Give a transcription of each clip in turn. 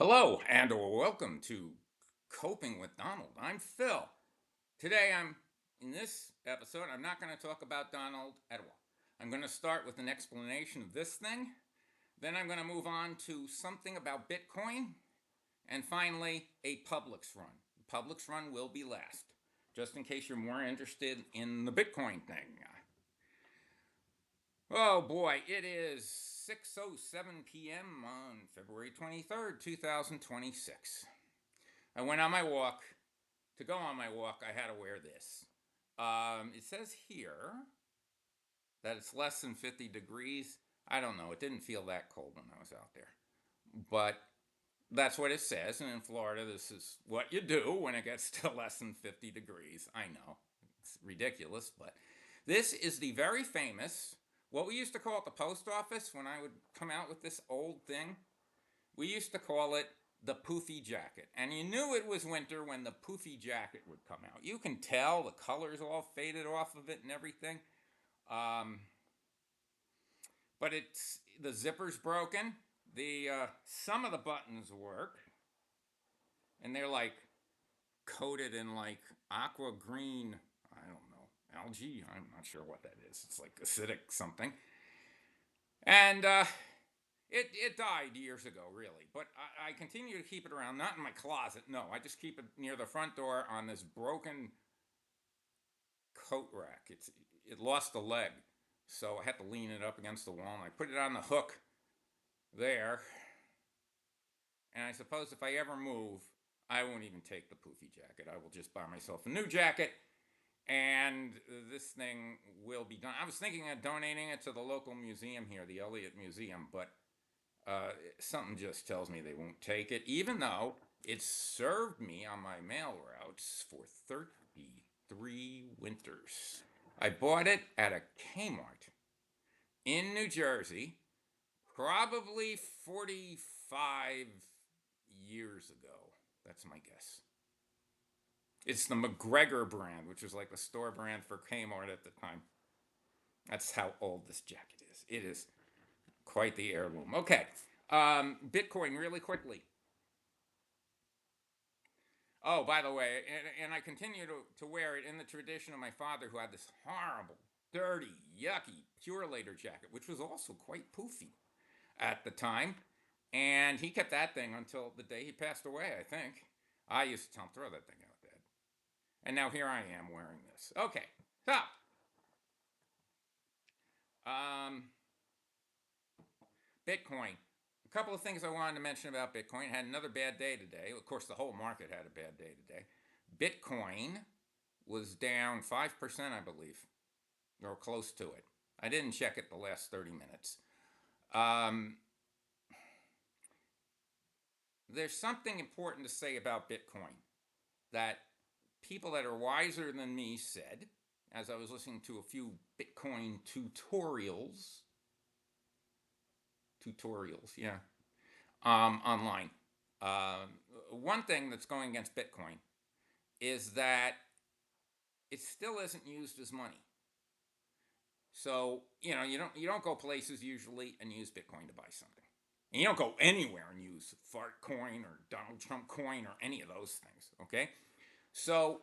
Hello and welcome to Coping with Donald. I'm Phil. Today in this episode, I'm not going to talk about Donald at all. I'm going to start with an explanation of this thing. Then I'm going to move on to something about Bitcoin. And finally, a Publix run. The Publix run will be last, just in case you're more interested in the Bitcoin thing. Oh boy, it is 6:07 p.m. on February 23rd, 2026. I went on my walk. To go on my walk, I had to wear this. It says here that it's less than 50 degrees. I don't know. It didn't feel that cold when I was out there. But that's what it says. And in Florida, this is what you do when it gets to less than 50 degrees. I know. It's ridiculous. But this is the very famous, what we used to call at the post office when I would come out with this old thing. We used to call it the poofy jacket. And you knew it was winter when the poofy jacket would come out. You can tell the colors all faded off of it and everything. Um, but it's the zipper's broken. The some of the buttons work, and they're like coated in like aqua green. I don't know, algae. I'm not sure what that is. It's like acidic something. And it died years ago, really. But I continue to keep it around, not in my closet. No, I just keep it near the front door on this broken coat rack. It lost a leg, so I had to lean it up against the wall, and I put it on the hook there. And I suppose if I ever move, I won't even take the poofy jacket. I will just buy myself a new jacket, and this thing will be done. I was thinking of donating it to the local museum here, the Elliott Museum, but something just tells me they won't take it, even though it served me on my mail routes for 33 winters. I bought it at a Kmart in New Jersey, probably 45 years ago. That's my guess. It's the McGregor brand, which was like the store brand for Kmart at the time. That's how old this jacket is. It is quite the heirloom. Okay. Bitcoin, really quickly. Oh, by the way, and I continue to wear it in the tradition of my father, who had this horrible, dirty, yucky Pure Later jacket, which was also quite poofy at the time. And he kept that thing until the day he passed away, I think. I used to tell him, throw that thing out, Dad. And now here I am wearing this. Okay, so, um, Bitcoin. A couple of things I wanted to mention about Bitcoin. It had another bad day today. Of course, the whole market had a bad day today. Bitcoin was down 5%, I believe, or close to it. I didn't check it the last 30 minutes. Um, there's something important to say about Bitcoin that people that are wiser than me said as I was listening to a few Bitcoin yeah, online. One thing that's going against Bitcoin is that it still isn't used as money. So you don't go places usually and use Bitcoin to buy something, and you don't go anywhere and use Fart Coin or Donald Trump Coin or any of those things. Okay, so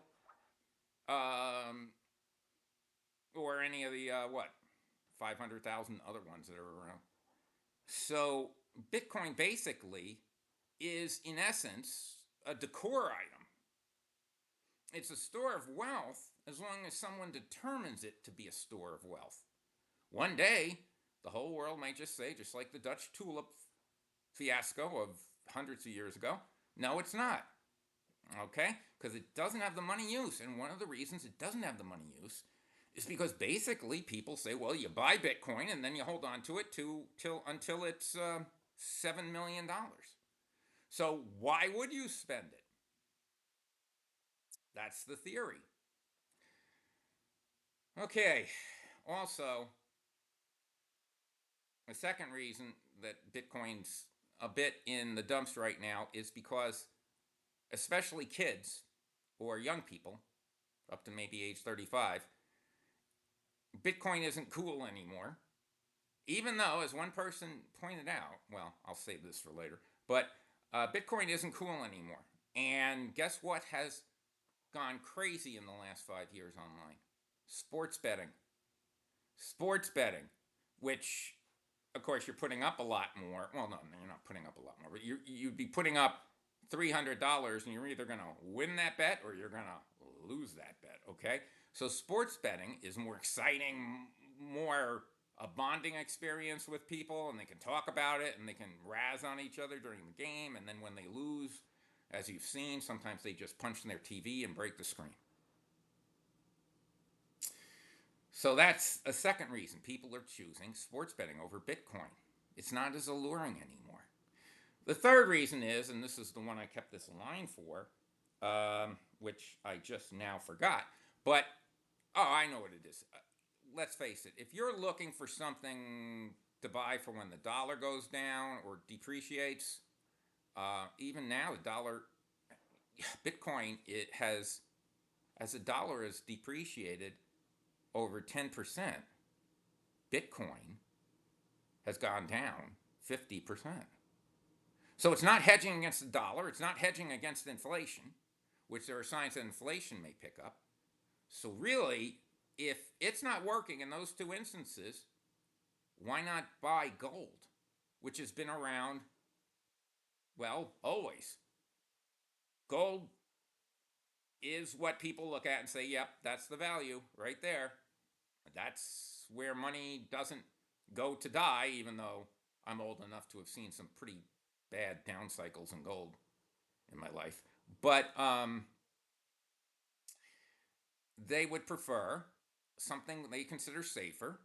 or any of the 500,000 other ones that are around. So Bitcoin basically is in essence a decor item. It's a store of wealth as long as someone determines it to be a store of wealth. One day, the whole world might just say, just like the Dutch tulip fiasco of hundreds of years ago, no, it's not. Okay? Because it doesn't have the money use. And one of the reasons it doesn't have the money use is because basically people say, well, you buy Bitcoin and then you hold on to it until it's $7 million. So why would you spend it? That's the theory. Okay. Also, the second reason that Bitcoin's a bit in the dumps right now is because, especially kids or young people up to maybe age 35, Bitcoin isn't cool anymore. Even though, as one person pointed out, well, I'll save this for later, but Bitcoin isn't cool anymore. And guess what has gone crazy in the last 5 years online? Sports betting. Sports betting, which, of course, you're putting up a lot more. Well, no, you're not putting up a lot more, but you'd be putting up $300, and you're either going to win that bet or you're going to lose that bet, okay? So sports betting is more exciting, more a bonding experience with people, and they can talk about it, and they can razz on each other during the game, and then when they lose, as you've seen, sometimes they just punch in their TV and break the screen. So that's a second reason people are choosing sports betting over Bitcoin. It's not as alluring anymore. The third reason is, and this is the one I kept this line for, which I just now forgot, but oh, I know what it is. Let's face it, if you're looking for something to buy for when the dollar goes down or depreciates, even now the dollar, Bitcoin, it has, as the dollar has depreciated over 10%, Bitcoin has gone down 50%. So it's not hedging against the dollar, it's not hedging against inflation, which there are signs that inflation may pick up. So really, if it's not working in those two instances, why not buy gold, which has been around, well, always. Gold is what people look at and say, yep, that's the value right there. That's where money doesn't go to die, even though I'm old enough to have seen some pretty bad down cycles in gold in my life. But they would prefer something they consider safer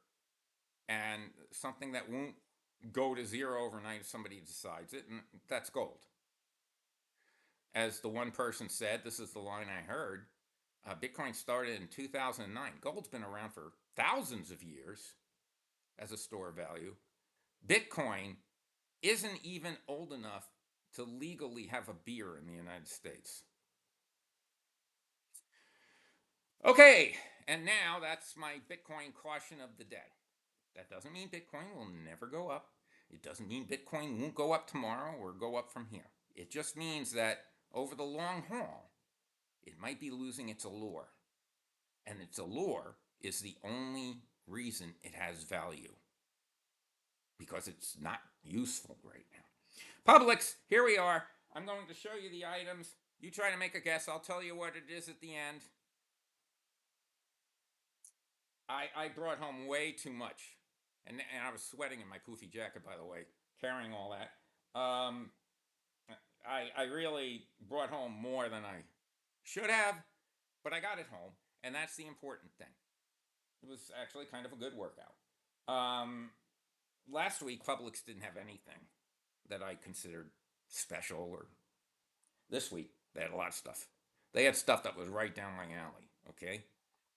and something that won't go to zero overnight if somebody decides it, and that's gold. As the one person said, this is the line I heard, Bitcoin started in 2009. Gold's been around for thousands of years as a store of value. Bitcoin isn't even old enough to legally have a beer in the United States. Okay, and now that's my Bitcoin caution of the day. That doesn't mean Bitcoin will never go up. It doesn't mean Bitcoin won't go up tomorrow or go up from here. It just means that over the long haul, it might be losing its allure. And its allure is the only reason it has value, because it's not useful right now. Publix, here we are. I'm going to show you the items. You try to make a guess. I'll tell you what it is at the end. I brought home way too much. And I was sweating in my poofy jacket, by the way, carrying all that. I really brought home more than I should have, but I got it home, and that's the important thing. It was actually kind of a good workout. Last week, Publix didn't have anything that I considered special, or this week, they had a lot of stuff. They had stuff that was right down my alley, okay?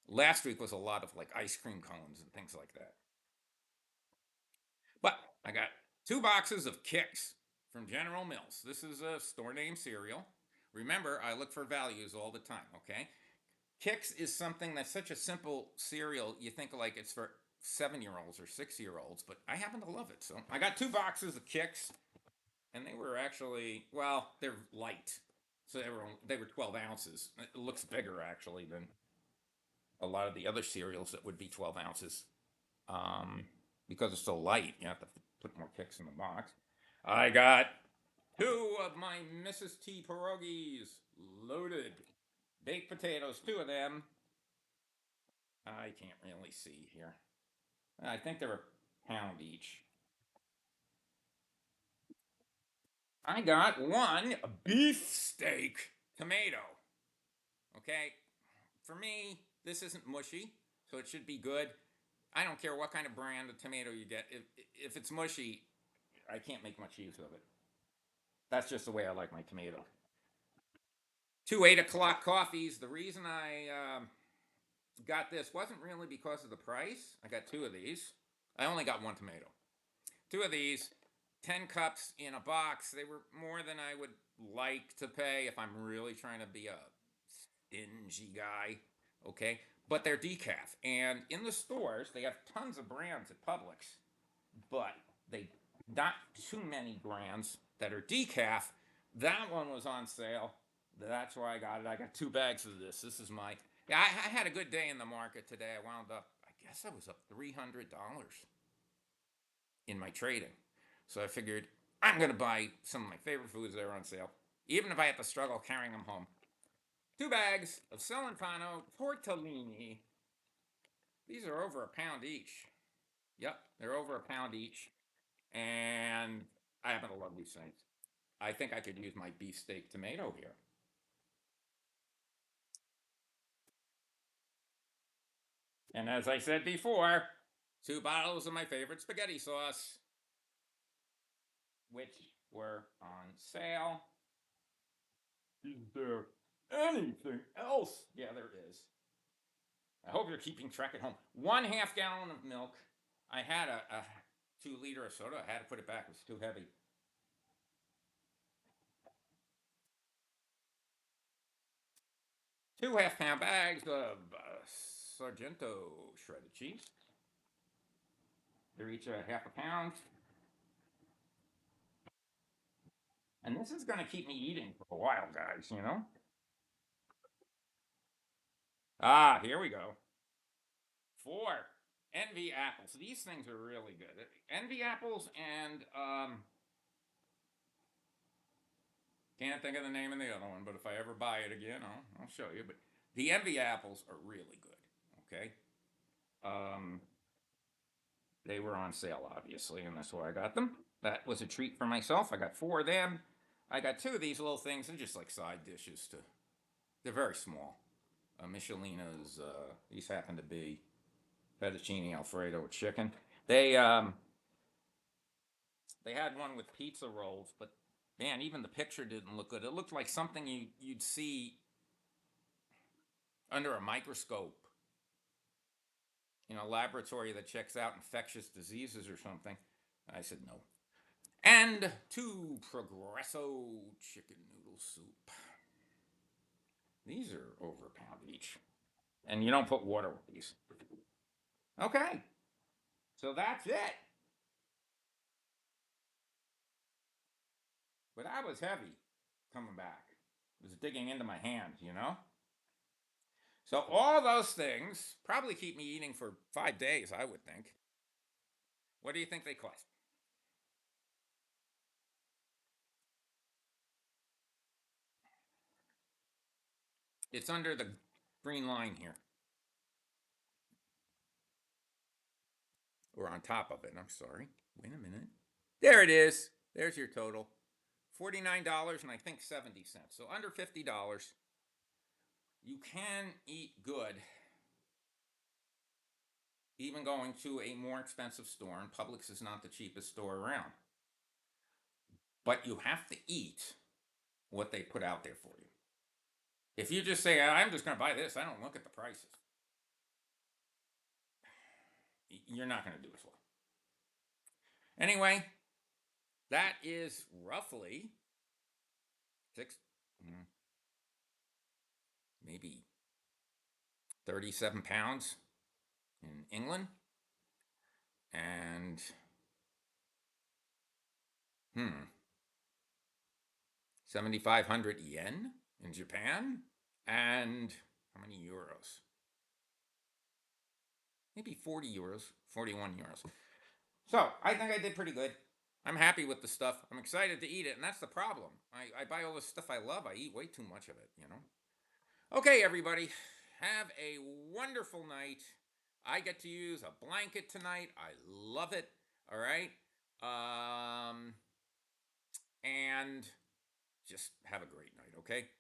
Last week was a lot of like ice cream cones and things like that. But I got 2 boxes of Kicks from General Mills. This is a store name cereal. Remember, I look for values all the time, okay? Kicks is something that's such a simple cereal, you think like it's for 7-year-olds or 6-year-olds, but I happen to love it. So I got 2 boxes of Kicks, and they were actually, well, they're light. So they were 12 ounces. It looks bigger actually than a lot of the other cereals that would be 12 ounces. Because it's so light, you have to put more Kicks in the box. I got 2 of my Mrs. T pierogies, loaded baked potatoes, 2 of them. I can't really see here. I think they're a pound each. I got 1 beefsteak tomato. Okay, for me, this isn't mushy, so it should be good. I don't care what kind of brand of tomato you get. If it's mushy, I can't make much use of it. That's just the way I like my tomato. 2 8 o'clock coffees. The reason I got this wasn't really because of the price. I got 2 of these. I only got 1 tomato. 2 of these, 10 cups in a box. They were more than I would like to pay if I'm really trying to be a stingy guy. Okay? But they're decaf. And in the stores, they have tons of brands at Publix, but they not too many brands that are decaf, That one was on sale. That's why I got it. I got 2 bags of this. This is my. Yeah, I had a good day in the market today. I wound up. I guess I was up $300 in my trading. So I figured I'm gonna buy some of my favorite foods that are on sale, even if I have to struggle carrying them home. 2 bags of Celentano tortellini. These are over a pound each. Yep, they're over a pound each. And I happen to love these things. I think I could use my beefsteak tomato here. And as I said before, 2 bottles of my favorite spaghetti sauce, which were on sale. Is there anything else? Yeah, there is. I hope you're keeping track at home. 1/2 gallon of milk. I had a 2 liter of soda. I had to put it back. It was too heavy. 2 half-pound bags of Sargento shredded cheese. They're each a half a pound. And this is going to keep me eating for a while, guys, you know? Ah, here we go. 4 Envy apples. These things are really good. Envy apples and can't think of the name of the other one, but if I ever buy it again, I'll show you. But the Envy apples are really good. Okay. Um, they were on sale, obviously, and that's why I got them. That was a treat for myself. I got 4 of them. I got 2 of these little things. They're just like side dishes to. They're very small. Michelina's. These happen to be fettuccine alfredo with chicken. They had one with pizza rolls, but man, even the picture didn't look good. It looked like something you'd see under a microscope in a laboratory that checks out infectious diseases or something. I said no. And 2 Progresso chicken noodle soup. These are over a pound each. And you don't put water with these. Okay. So that's it. But that was heavy coming back. It was digging into my hand, you know? So all those things probably keep me eating for 5 days, I would think. What do you think they cost? It's under the green line here. Or on top of it, I'm sorry. Wait a minute. There it is. There's your total. $49 and I think 70 cents. So under $50. You can eat good even going to a more expensive store, and Publix is not the cheapest store around. But you have to eat what they put out there for you. If you just say, I'm just going to buy this, I don't look at the prices, you're not going to do as well. Anyway, that is roughly six, maybe 37 pounds in England, and 7,500 yen in Japan, and how many euros? Maybe 40 euros, 41 euros. So I think I did pretty good. I'm happy with the stuff. I'm excited to eat it, and that's the problem. I buy all this stuff I love. I eat way too much of it, you know? Okay, everybody, have a wonderful night. I get to use a blanket tonight. I love it. All right. And just have a great night, okay?